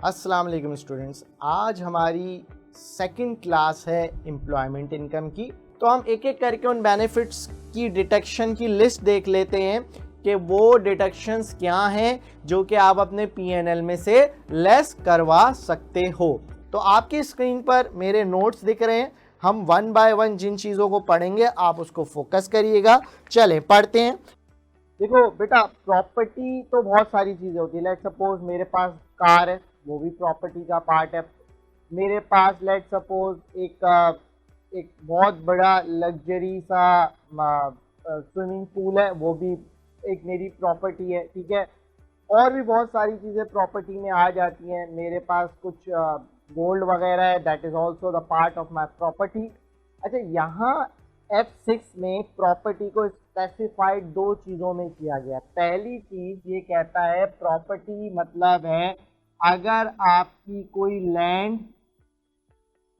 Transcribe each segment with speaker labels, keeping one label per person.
Speaker 1: अस्सलाम वालेकुम स्टूडेंट्स, आज हमारी सेकंड क्लास है एम्प्लॉयमेंट इनकम की। तो हम एक एक करके उन बेनिफिट्स की डिटेक्शन की लिस्ट देख लेते हैं कि वो डिटेक्शंस क्या हैं जो कि आप अपने पीएनएल में से लेस करवा सकते हो। तो आपकी स्क्रीन पर मेरे नोट्स दिख रहे हैं, हम वन बाय वन जिन चीज़ों को पढ़ेंगे आप उसको फोकस करिएगा। चलें पढ़ते हैं। देखो बेटा, प्रॉपर्टी तो बहुत सारी चीज़ें होती है। लेट सपोज मेरे पास कार है, वो भी प्रॉपर्टी का पार्ट है। मेरे पास लेट सपोज एक बहुत बड़ा लग्जरी सा स्विमिंग पूल है, वो भी एक मेरी प्रॉपर्टी है। ठीक है, और भी बहुत सारी चीज़ें प्रॉपर्टी में आ जाती हैं। मेरे पास कुछ गोल्ड वगैरह है, that is also the part of my property. अच्छा, यहाँ F6 में प्रॉपर्टी को स्पेसिफाइड दो चीज़ों में किया गया। पहली चीज़ ये कहता है प्रॉपर्टी मतलब है अगर आपकी कोई लैंड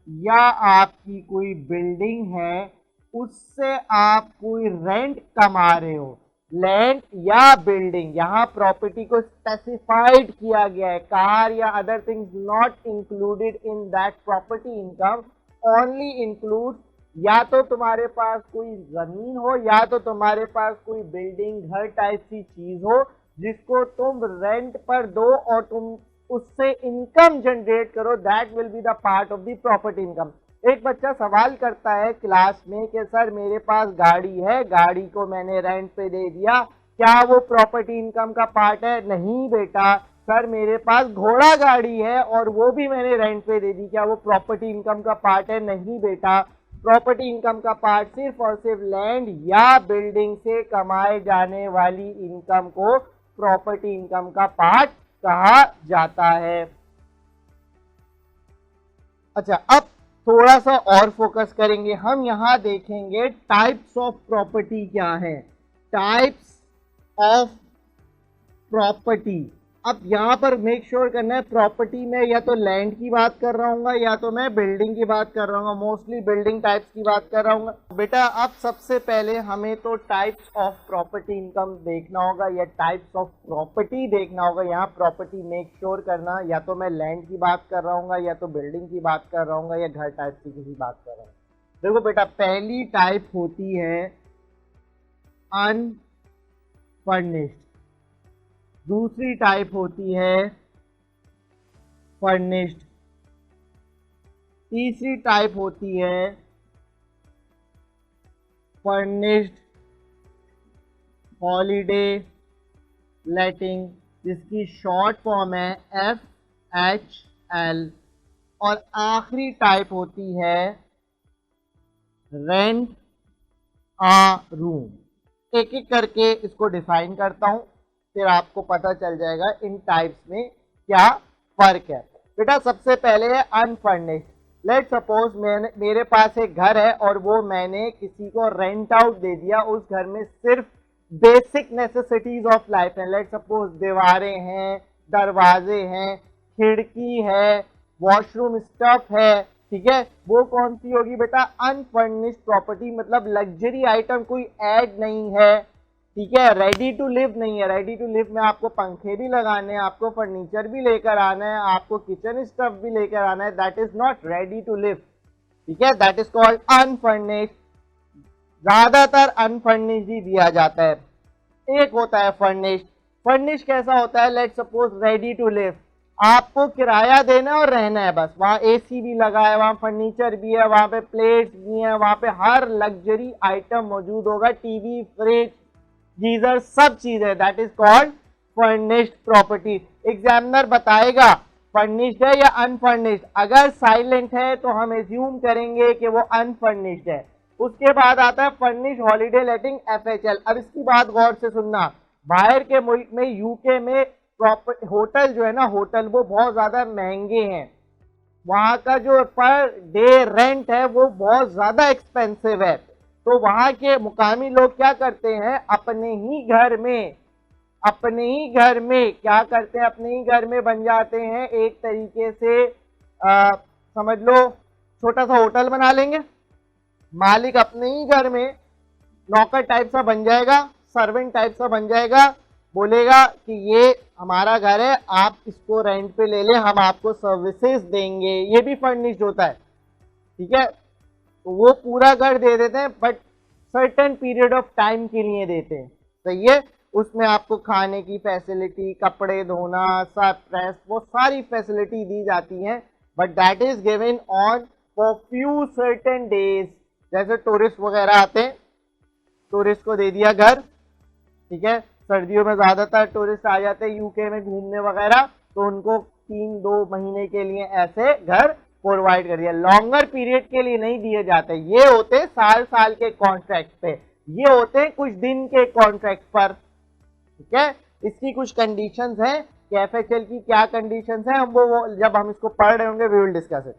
Speaker 1: या आपकी कोई बिल्डिंग है उससे आप कोई रेंट कमा रहे हो, लैंड या बिल्डिंग, यहाँ प्रॉपर्टी को स्पेसिफाइड किया गया है। कार या other things not included in that property income, only include या तो तुम्हारे पास कोई जमीन हो या तो तुम्हारे पास कोई बिल्डिंग घर टाइप की चीज हो जिसको तुम रेंट पर दो और तुम उससे इनकम जनरेट करो, that will be the part of the property income. एक बच्चा सवाल करता है क्लास में कि सर मेरे पास गाड़ी है, गाड़ी को मैंने रेंट पे दे दिया, क्या वो प्रॉपर्टी इनकम का पार्ट है? नहीं बेटा। सर मेरे पास घोड़ा गाड़ी है और वो भी मैंने रेंट पे दे दी, क्या वो प्रॉपर्टी इनकम का पार्ट है? नहीं बेटा। प्रॉपर्टी इनकम का पार्ट सिर्फ और सिर्फ लैंड या बिल्डिंग से कमाए जाने वाली इनकम को प्रॉपर्टी इनकम का पार्ट कहा जाता है। अच्छा, अब थोड़ा सा और फोकस करेंगे हम। यहां देखेंगे टाइप्स ऑफ प्रॉपर्टी क्या है। टाइप्स ऑफ प्रॉपर्टी, अब यहाँ पर मेक श्योर करना है प्रॉपर्टी में या तो लैंड की बात कर रहा हूँ या तो मैं बिल्डिंग की बात कर रहा हूँ, मोस्टली बिल्डिंग टाइप्स की बात कर रहा हूँ। बेटा अब सबसे पहले हमें तो टाइप्स ऑफ प्रॉपर्टी इनकम देखना होगा या टाइप्स ऑफ प्रॉपर्टी देखना होगा। यहाँ प्रॉपर्टी मेक श्योर करना, या तो मैं लैंड की बात कर रहा हूँ या तो बिल्डिंग की बात कर रहा हूँ या घर टाइप की किसी बात कर रहा हूँ। देखो बेटा, पहली टाइप होती है अनफर्निश्ड, दूसरी टाइप होती है फर्निश्ड, तीसरी टाइप होती है फर्निश्ड हॉलीडे लेटिंग, जिसकी शॉर्ट फॉर्म है FHL, और आखिरी टाइप होती है रेंट आ रूम। एक एक करके इसको डिफाइन करता हूं, फिर आपको पता चल जाएगा इन टाइप्स में क्या फर्क है। बेटा सबसे पहले है अनफर्निश्ड। लेट सपोज मेरे पास एक घर है और वो मैंने किसी को रेंट आउट दे दिया। उस घर में सिर्फ बेसिक नेसेसिटीज ऑफ लाइफ है। लेट सपोज दीवारें हैं, दरवाजे हैं, खिड़की है, वॉशरूम स्टफ है। ठीक है, वो कौन सी होगी बेटा? अनफर्निश्ड प्रॉपर्टी, मतलब लग्जरी आइटम कोई ऐड नहीं है। ठीक है, रेडी टू लिव नहीं है। रेडी टू लिव में आपको पंखे भी लगाने हैं, आपको फर्नीचर भी लेकर आना है, आपको किचन स्टफ भी लेकर आना है, that is not ready to live. ठीक है, दैट इज कॉल्ड अनफर्निश्ड। ज्यादातर अनफर्निश्ड ही दिया जाता है। एक होता है फर्निश्ड। फर्निश्ड कैसा होता है? Let suppose ready to live, आपको किराया देना है और रहना है बस। वहां एसी भी लगा है, वहां फर्नीचर भी है, वहां पे प्लेट्स भी हैं, वहां पे हर लग्जरी आइटम मौजूद होगा, टीवी, फ्रिज, गीजर, सब चीजें। That is called furnished property. Examiner बताएगा फर्निश्ड है या अनफर्निश्ड। अगर साइलेंट है तो हम एज्यूम करेंगे कि वो अनफर्निश्ड है। उसके बाद आता है फर्निश्ड हॉलीडे लेटिंग FHL। अब इसकी बात गौर से सुनना। बाहर के मुल्क में, यूके में प्रॉपर्टी होटल जो है ना, होटल वो बहुत ज्यादा महंगे हैं। वहां का जो पर डे रेंट है वो बहुत ज्यादा एक्सपेंसिव है। तो वहां के मुकामी लोग क्या करते हैं? अपने ही घर में क्या करते हैं? अपने ही घर में बन जाते हैं, एक तरीके से समझ लो छोटा सा होटल बना लेंगे। मालिक अपने ही घर में नौकर टाइप सा बन जाएगा, सर्वेंट टाइप सा बन जाएगा, बोलेगा कि ये हमारा घर है, आप इसको रेंट पे ले लें, हम आपको सर्विसेज देंगे, ये भी फर्निश्ड होता है, ठीक है। तो वो पूरा घर दे देते हैं but certain period of time के लिए देते हैं, सही है। उसमें आपको खाने की फैसिलिटी, कपड़े धोना, सब प्रेस, वो सारी फैसिलिटी दी जाती हैं, but that is given on for few certain days. जैसे टूरिस्ट वगैरह आते हैं, टूरिस्ट को दे दिया घर, ठीक है। सर्दियों में ज्यादातर टूरिस्ट आ जाते हैं यूके में घूमने वगैरह, तो उनको 3-2 महीने के लिए ऐसे घर प्रोवाइड कर दिया। लॉन्गर पीरियड के लिए नहीं दिए जाते, ये होते साल साल के कॉन्ट्रैक्ट पे, ये होते हैं कुछ दिन के कॉन्ट्रैक्ट पर, ठीक है। इसकी कुछ कंडीशंस हैं कि एफएचएल की क्या कंडीशंस हैं, हम वो जब हम इसको पढ़ रहे होंगे वी विल डिस्कस इट।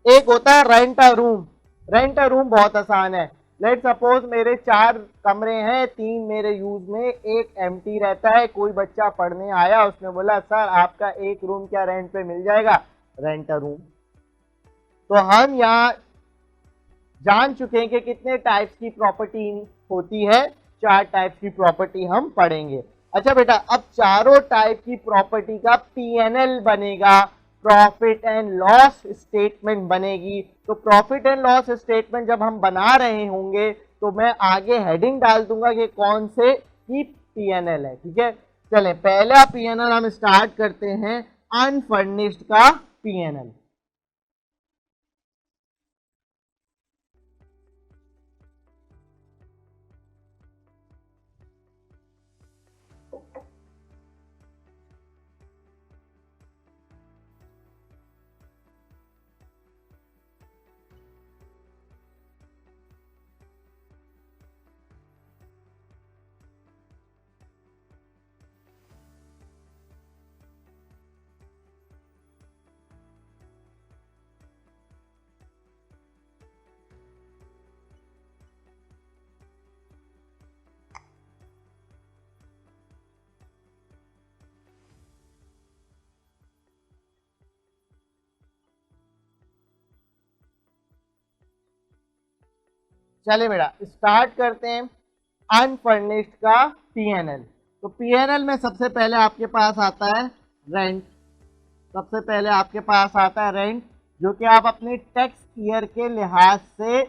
Speaker 1: एक होता है rent a room. Rent a room बहुत आसान है। लेट सपोज मेरे 4 कमरे हैं, 3 मेरे यूज में, एक एम्प्टी रहता है, कोई बच्चा पढ़ने आया, उसने बोला सर आपका एक रूम क्या रेंट पे मिल जाएगा, रेंट अ रूम। तो हम यहाँ जान चुके हैं कि कितने टाइप्स की प्रॉपर्टी होती है, 4 टाइप्स की प्रॉपर्टी हम पढ़ेंगे। अच्छा बेटा, अब चारों टाइप की प्रॉपर्टी का पीएनएल बनेगा, प्रॉफिट एंड लॉस स्टेटमेंट बनेगी। तो प्रॉफिट एंड लॉस स्टेटमेंट जब हम बना रहे होंगे तो मैं आगे हेडिंग डाल दूंगा कि कौन से की पीएनएल है, ठीक है। चलें, पहला पीएनएल हम स्टार्ट करते हैं, अनफर्निश्ड का पीएनएल। चले बेटा, स्टार्ट करते हैं अनफर्निश्ड का पीएनएल। तो पीएनएल में सबसे पहले आपके पास आता है रेंट। सबसे पहले आपके पास आता है रेंट, जो कि आप अपने टैक्स ईयर के लिहाज से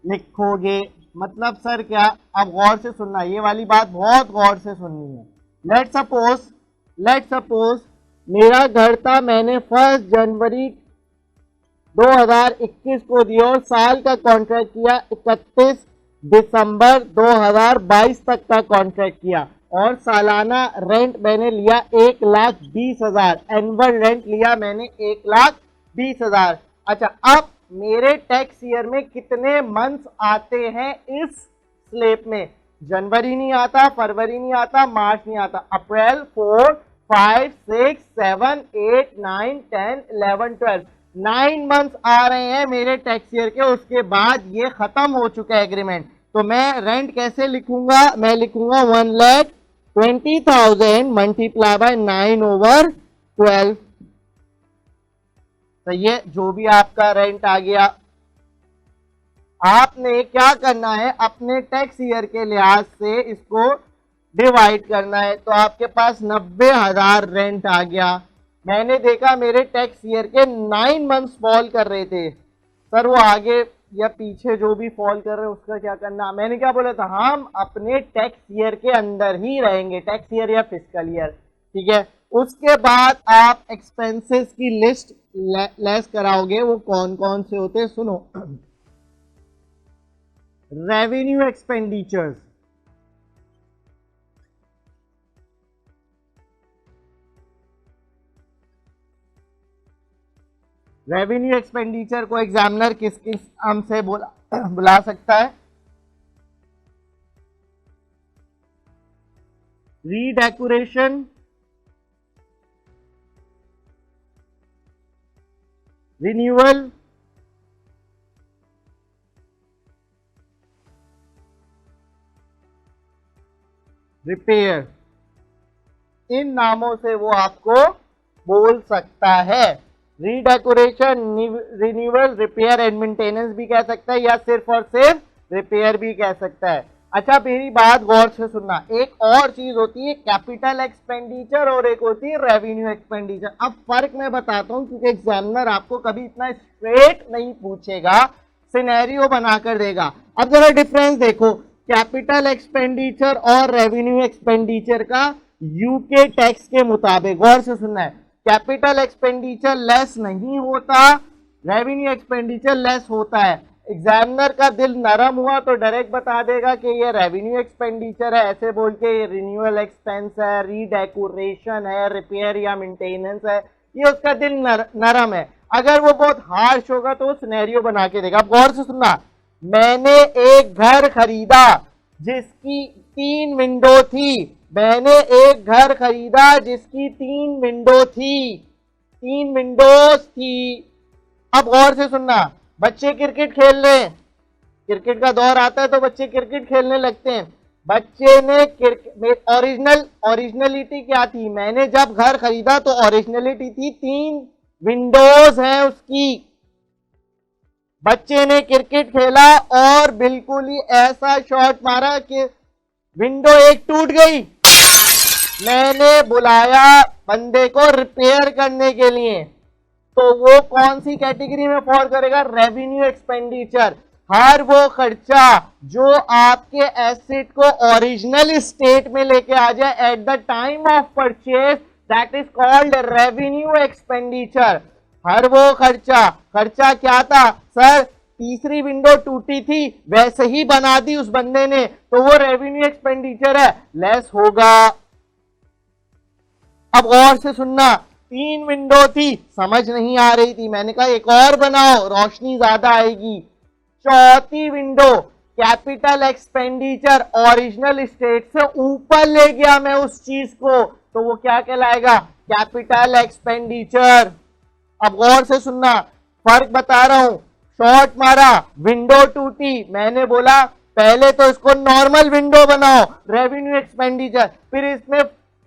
Speaker 1: लिखोगे। मतलब सर क्या, अब गौर से सुनना, ये वाली बात बहुत गौर से सुननी है। लेट सपोज मेरा घर था, मैंने 1 जनवरी 2021 को दिया और साल का कॉन्ट्रैक्ट किया, 31 दिसंबर 2022 तक का कॉन्ट्रैक्ट किया, और सालाना रेंट मैंने लिया 1,20,000, एनुअल रेंट लिया मैंने 1,20,000। अच्छा, अब मेरे टैक्स ईयर में कितने मंथ्स आते हैं इस स्लेब में? जनवरी नहीं आता, फरवरी नहीं आता, मार्च नहीं आता, अप्रैल 4, 5, 6, 7, 8, 9, 10, 11, 12, 9 मंथ्स आ रहे हैं मेरे टैक्स ईयर के। उसके बाद ये खत्म हो चुका है एग्रीमेंट, तो मैं रेंट कैसे लिखूंगा? मैं लिखूंगा 1,20,000 मल्टीप्लाई बाय 9/12। तो ये जो भी आपका रेंट आ गया, आपने क्या करना है, अपने टैक्स ईयर के लिहाज से इसको डिवाइड करना है। तो आपके पास 90,000 रेंट आ गया। मैंने देखा मेरे टैक्स ईयर के 9 मंथ्स फॉल कर रहे थे, सर वो आगे या पीछे जो भी फॉल कर रहे हैं उसका क्या करना? मैंने क्या बोला था, हम अपने टैक्स ईयर के अंदर ही रहेंगे, टैक्स ईयर या फिस्कल ईयर, ठीक है। उसके बाद आप एक्सपेंसेस की लिस्ट लेस कराओगे। वो कौन कौन से होते हैं सुनो। रेवेन्यू एक्सपेंडिचर्स, रेवेन्यू एक्सपेंडिचर को एग्जामिनर किस किस नाम से बुला सकता है? रीडेकोरेशन, रिन्यूअल, रिपेयर, इन नामों से वो आपको बोल सकता है। रीडेकोरेशन, रिन्यूअल, रिपेयर एंड मेंटेनेंस भी कह सकता है, या सिर्फ और सिर्फ रिपेयर भी कह सकता है। अच्छा मेरी बात गौर से सुनना, एक और चीज होती है कैपिटल एक्सपेंडिचर और एक होती है रेवेन्यू एक्सपेंडिचर। अब फर्क मैं बताता हूं क्योंकि एग्जामिनर आपको कभी इतना स्ट्रेट नहीं पूछेगा, सिनेरियो बनाकर देगा। अब जरा डिफरेंस देखो कैपिटल एक्सपेंडिचर और रेवेन्यू एक्सपेंडिचर का यूके टैक्स के मुताबिक। गौर से सुनना है, कैपिटल एक्सपेंडिचर लेस नहीं होता, रेवेन्यू एक्सपेंडिचर लेस होता है। एग्जामिनर का दिल नरम हुआ तो डायरेक्ट बता देगा कि ये रेवेन्यू एक्सपेंडिचर है, ऐसे बोल के ये रिन्यूअल एक्सपेंस है, रीडेकोरेशन है, रिपेयर या मेंटेनेंस है, ये उसका दिल नरम है। अगर वो बहुत हार्श होगा तो सिनेरियो बना के देगा। अब गौर से सुनना, मैंने एक घर खरीदा जिसकी 3 विंडो थी, मैंने एक घर खरीदा जिसकी 3 विंडो थी, 3 विंडोज थी। अब गौर से सुनना, बच्चे क्रिकेट खेल रहे हैं, क्रिकेट का दौर आता है तो बच्चे क्रिकेट खेलने लगते हैं। बच्चे ने ओरिजिनलिटी क्या थी, मैंने जब घर खरीदा तो ओरिजिनलिटी थी 3 विंडोज हैं उसकी। बच्चे ने क्रिकेट खेला और बिल्कुल ही ऐसा शॉट मारा कि विंडो एक टूट गई। मैंने बुलाया बंदे को रिपेयर करने के लिए, तो वो कौन सी कैटेगरी में फॉल करेगा, रेवेन्यू एक्सपेंडिचर। हर वो खर्चा जो आपके एसेट को ओरिजिनल स्टेट में लेके आ जाए at the time of purchase, that is called revenue expenditure. हर वो खर्चा क्या था सर, तीसरी विंडो टूटी थी वैसे ही बना दी उस बंदे ने, तो वो रेवेन्यू एक्सपेंडिचर है, लेस होगा। अब गौर से सुनना, 3 विंडो थी, समझ नहीं आ रही थी, मैंने कहा एक और बनाओ रोशनी ज्यादा आएगी। चौथी window capital expenditure, original state से ऊपर ले गया मैं उस चीज को, तो वो क्या कहलाएगा, कैपिटल एक्सपेंडिचर। अब गौर से सुनना, फर्क बता रहा हूं, शॉट मारा, विंडो टूटी, मैंने बोला पहले तो इसको नॉर्मल विंडो बनाओ, रेवेन्यू एक्सपेंडिचर, फिर इसमें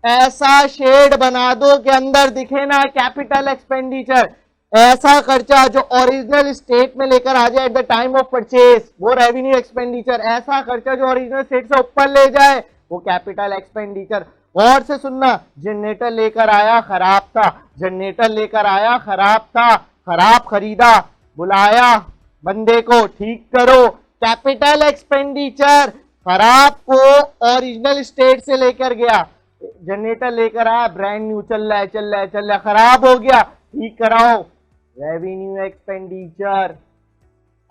Speaker 1: ऐसा शेड बना दो कि अंदर दिखे ना कैपिटल एक्सपेंडिचर। ऐसा खर्चा जो ओरिजिनल स्टेट में लेकर आ जाए at the time of purchase, वो रेवेन्यू एक्सपेंडिचर। ऐसा खर्चा जो ओरिजिनल स्टेट से ऊपर ले जाए वो कैपिटल एक्सपेंडिचर। और से सुनना, जनरेटर लेकर आया खराब था, जनरेटर लेकर आया खराब था, खराब खरीदा, बुलाया बंदे को ठीक करो, कैपिटल एक्सपेंडिचर। खराब को ओरिजिनल स्टेट से लेकर गया, जनरेटर लेकर आया ब्रांड न्यू, चल रहा है, खराब हो गया, ठीक कराओ, revenue expenditure.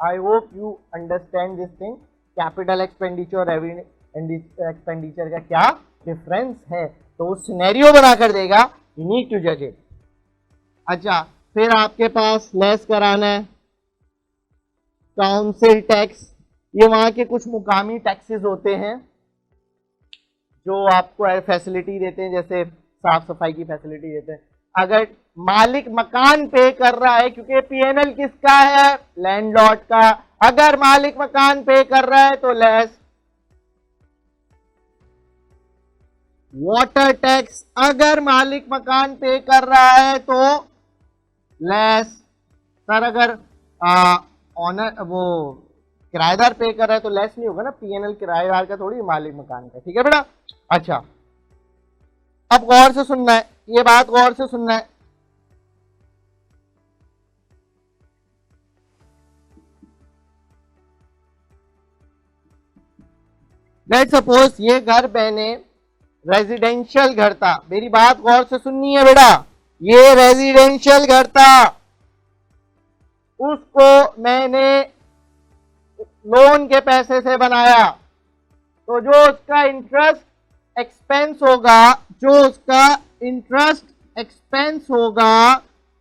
Speaker 1: I hope you understand this thing, capital expenditure और रेवेन्यू एक्सपेंडिचर का क्या डिफरेंस है, तो सिनेरियो बनाकर देगा, यू नीड टू जज इट। अच्छा, फिर आपके पास लेस कराना है काउंसिल टैक्स, ये वहां के कुछ मुकामी टैक्सेस होते हैं जो आपको फैसिलिटी देते हैं, जैसे साफ सफाई की फैसिलिटी देते हैं। अगर मालिक मकान पे कर रहा है, क्योंकि पीएनएल किसका है, लैंडलॉर्ड का, अगर मालिक मकान पे कर रहा है तो लेस। वाटर टैक्स, अगर मालिक मकान पे कर रहा है तो लेस। सर अगर ऑनर वो किराएदार पे कर रहा है तो लेस नहीं होगा ना, पीएनएल किराएदार का थोड़ी, मालिक मकान का, ठीक है बेटा। अच्छा, अब गौर से सुनना है, ये बात गौर से सुनना है। लेट्स सपोज ये घर मैंने रेजिडेंशियल घर था, मेरी बात गौर से सुननी है बेटा, ये रेजिडेंशियल घर था, उसको मैंने लोन के पैसे से बनाया, तो जो उसका इंटरेस्ट एक्सपेंस होगा, जो उसका इंटरेस्ट एक्सपेंस होगा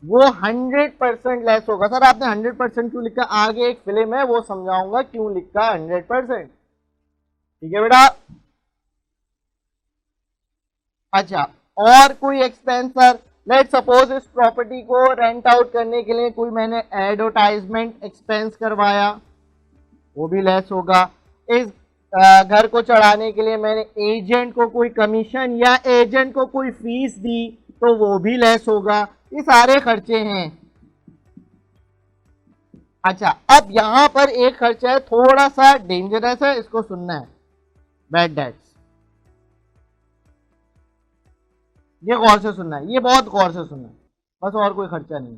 Speaker 1: वो 100% लेस होगा। सर आपने 100% क्यों लिखा, आगे एक फिल्म है वो समझाऊंगा क्यों लिखा 100%, ठीक है बेटा। अच्छा, और कोई एक्सपेंस सर, लेट सपोज इस प्रॉपर्टी को रेंट आउट करने के लिए कोई मैंने एडवर्टाइजमेंट एक्सपेंस करवाया, वो भी लेस होगा। इस घर को चढ़ाने के लिए मैंने एजेंट को कोई कमीशन या एजेंट को कोई फीस दी, तो वो भी लेस होगा। ये सारे खर्चे हैं। अच्छा, अब यहां पर एक खर्चा है थोड़ा सा डेंजरस है, इसको सुनना है। Bad debts. ये गौर से सुनना है, ये बहुत गौर से सुनना है, बस और कोई खर्चा नहीं।